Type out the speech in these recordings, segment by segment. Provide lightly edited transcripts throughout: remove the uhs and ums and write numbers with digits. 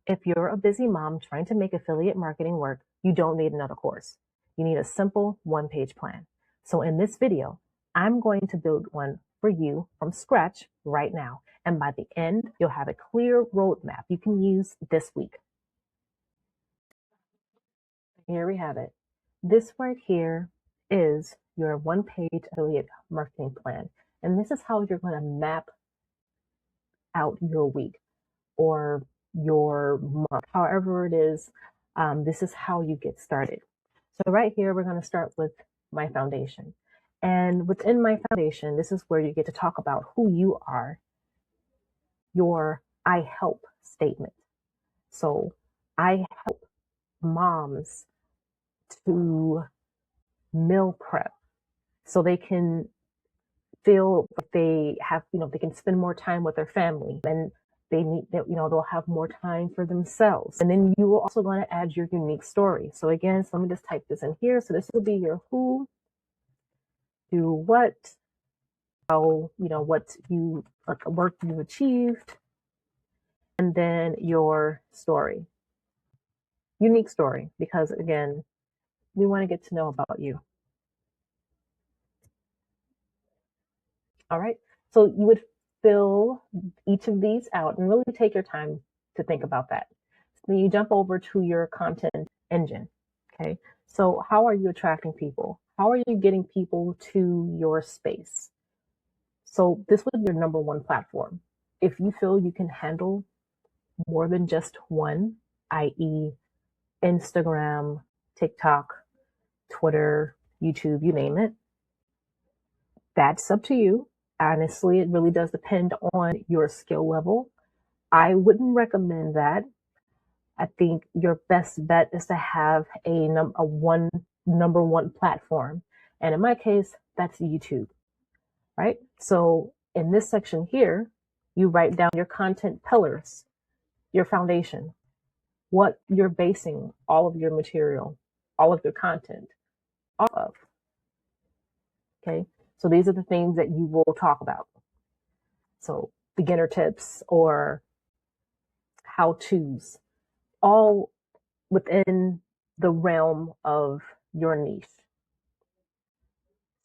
If you're a busy mom trying to make affiliate marketing work, you don't need another course. You need a simple one-page plan. So in this video, I'm going to build one for you from scratch right now. And by the end, you'll have a clear roadmap you can use this week. Here we have it. This right here is your one-page affiliate marketing plan. And this is how you're going to map out your week or your month, however it is. This is how you get started. So right here, we're going to start with my foundation. And within my foundation, this is where you get to talk about who you are, your I help statement. So I help moms to meal prep so they can feel like they have, they can spend more time with their family, and they'll have more time for themselves. And then you are also going to add your unique story. So again, let me just type this in here. So this will be your who, do what, how, what you, like, work you've achieved, and then your story, unique story, because again, we want to get to know about you. All right. So you would fill each of these out and really take your time to think about that. Then you jump over to your content engine. Okay. So how are you attracting people? How are you getting people to your space? So this would be your number one platform. If you feel you can handle more than just one, i.e. Instagram, TikTok, Twitter, YouTube, you name it, that's up to you. Honestly, it really does depend on your skill level. I wouldn't recommend that. I think your best bet is to have a number one platform. And in my case, that's YouTube, right? So in this section here, you write down your content pillars, your foundation, what you're basing all of your material, all of your content off of. Okay. So these are the things that you will talk about. So beginner tips or how-tos, all within the realm of your niche.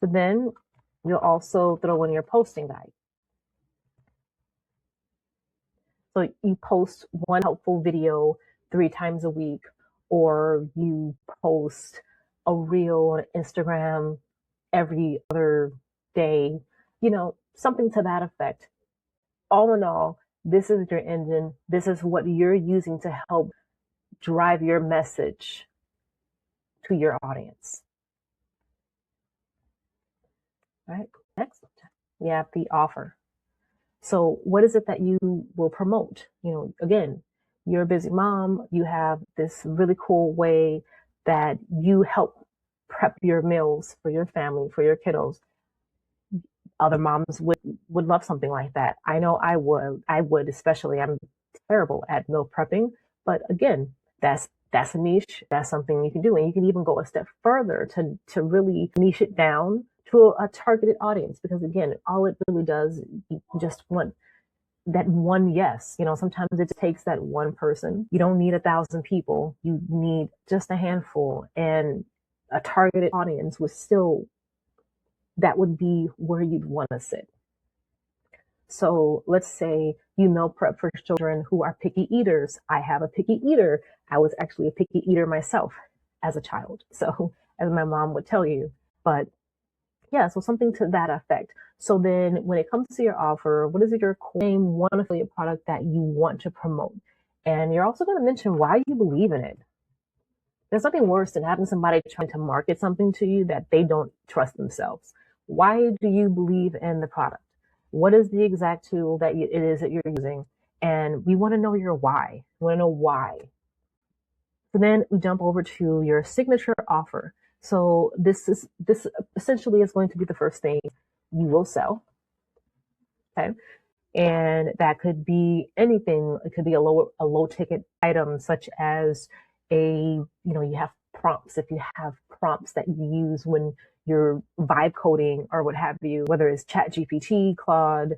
So then you'll also throw in your posting guide. So you post one helpful video 3 times a week, or you post a reel on Instagram every other day, something to that effect. All in all, this is your engine. This is what you're using to help drive your message to your audience. All right. Next, we have the offer. So what is it that you will promote? Again, you're a busy mom. You have this really cool way that you help prep your meals for your family, for your kiddos. Other moms would love something like that. I know I would, especially. I'm terrible at meal prepping, but again, that's a niche. That's something you can do. And you can even go a step further to really niche it down to a targeted audience, because again, all it really does, you just want that one yes. Sometimes it takes that one person. You don't need 1,000 people. You need just a handful, and a targeted audience that would be where you'd want to sit. So let's say you meal prep for children who are picky eaters. I have a picky eater. I was actually a picky eater myself as a child. So as my mom would tell you, but yeah, so something to that effect. So then when it comes to your offer, what is it, your name one affiliate product that you want to promote? And you're also going to mention why you believe in it. There's nothing worse than having somebody trying to market something to you that they don't trust themselves. Why do you believe in the product? What is the exact tool that it is that you're using? And we want to know your why. We want to know why. So then we jump over to your signature offer. So this essentially is going to be the first thing you will sell. Okay. And that could be anything. It could be a low ticket item, such as you have prompts. If you have prompts that you use when you're vibe coding or what have you, whether it's ChatGPT, Claude,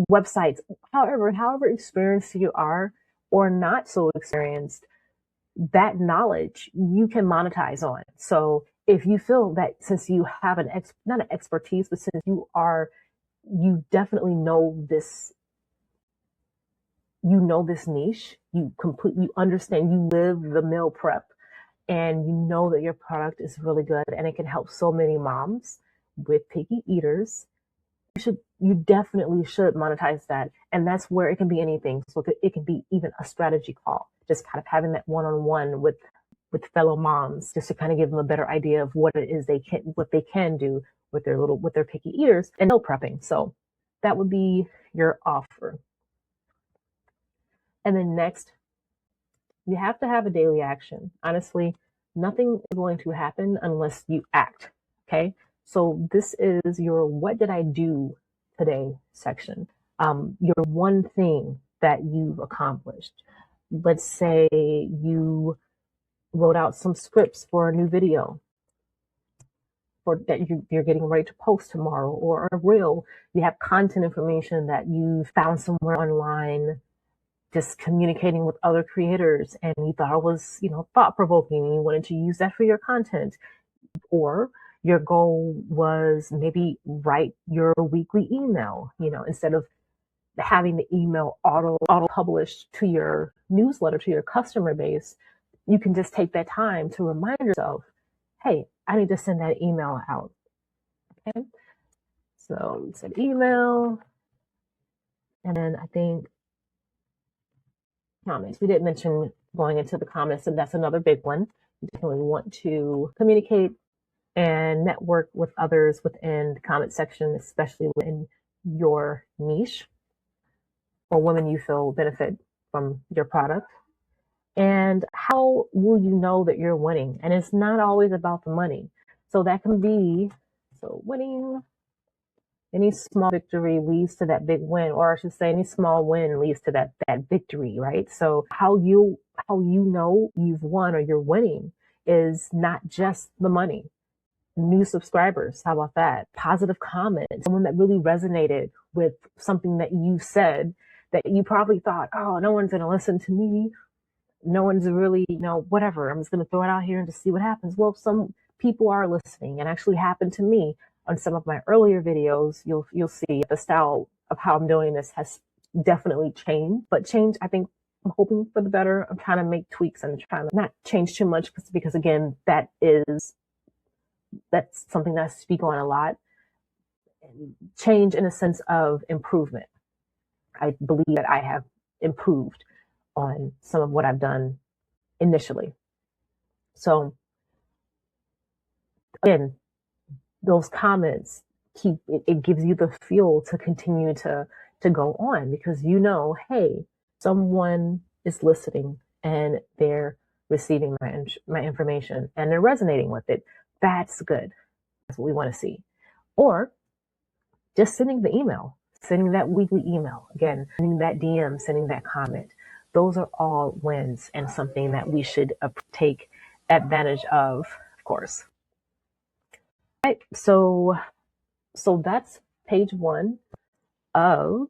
websites, however experienced you are or not so experienced, that knowledge you can monetize on. So if you feel that since you have not an expertise, but since you definitely know this, niche, you understand, you live the meal prep, and you know that your product is really good and it can help so many moms with picky eaters, you definitely should monetize that. And that's where it can be anything. So it can be even a strategy call, just kind of having that one-on-one with fellow moms, just to kind of give them a better idea of what it is what they can do with their picky eaters and meal prepping. So that would be your offer. And then next, you have to have a daily action. Honestly, nothing is going to happen unless you act. Okay. So this is your what did I do today section. Your one thing that you've accomplished. Let's say you wrote out some scripts for a new video that you're getting ready to post tomorrow, or a reel. You have content information that you found somewhere online, just communicating with other creators, and you thought it was, thought provoking, and you wanted to use that for your content. Or your goal was maybe write your weekly email, instead of having the email auto published to your newsletter, to your customer base, you can just take that time to remind yourself, hey, I need to send that email out. Okay. So send email. And then I think comments. We didn't mention going into the comments, and that's another big one. You definitely want to communicate and network with others within the comment section, especially within your niche, or women you feel benefit from your product. And how will you know that you're winning? And it's not always about the money. So that can be, winning, any small victory leads to that big win, or I should say any small win leads to that victory, right? So how you know you've won or you're winning is not just the money. New subscribers, how about that? Positive comments, someone that really resonated with something that you said that you probably thought, oh, no one's going to listen to me. No one's really, whatever. I'm just going to throw it out here and just see what happens. Well, some people are listening, and actually happened to me on some of my earlier videos. You'll see the style of how I'm doing this has definitely changed, but I think I'm hoping for the better. I'm trying to make tweaks and trying to not change too much because again, that's something that I speak on a lot. Change in a sense of improvement. I believe that I have improved on some of what I've done initially. So again, those comments it gives you the fuel to continue to go on, because hey, someone is listening and they're receiving my information and they're resonating with it. That's good. That's what we want to see. Or just sending the email, sending that weekly email, again, sending that DM, sending that comment. Those are all wins, and something that we should take advantage of course. Right, so that's page one of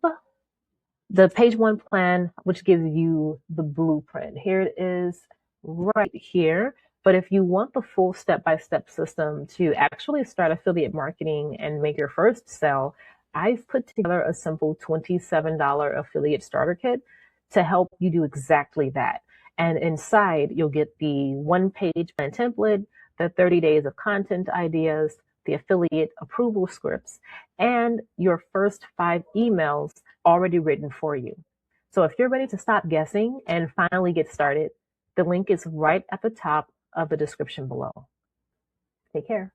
the page one plan, which gives you the blueprint. Here it is right here. But if you want the full step-by-step system to actually start affiliate marketing and make your first sale, I've put together a simple $27 affiliate starter kit to help you do exactly that. And inside, you'll get the one-page plan template, the 30 days of content ideas, the affiliate approval scripts, and your first 5 emails already written for you. So if you're ready to stop guessing and finally get started, the link is right at the top of the description below. Take care.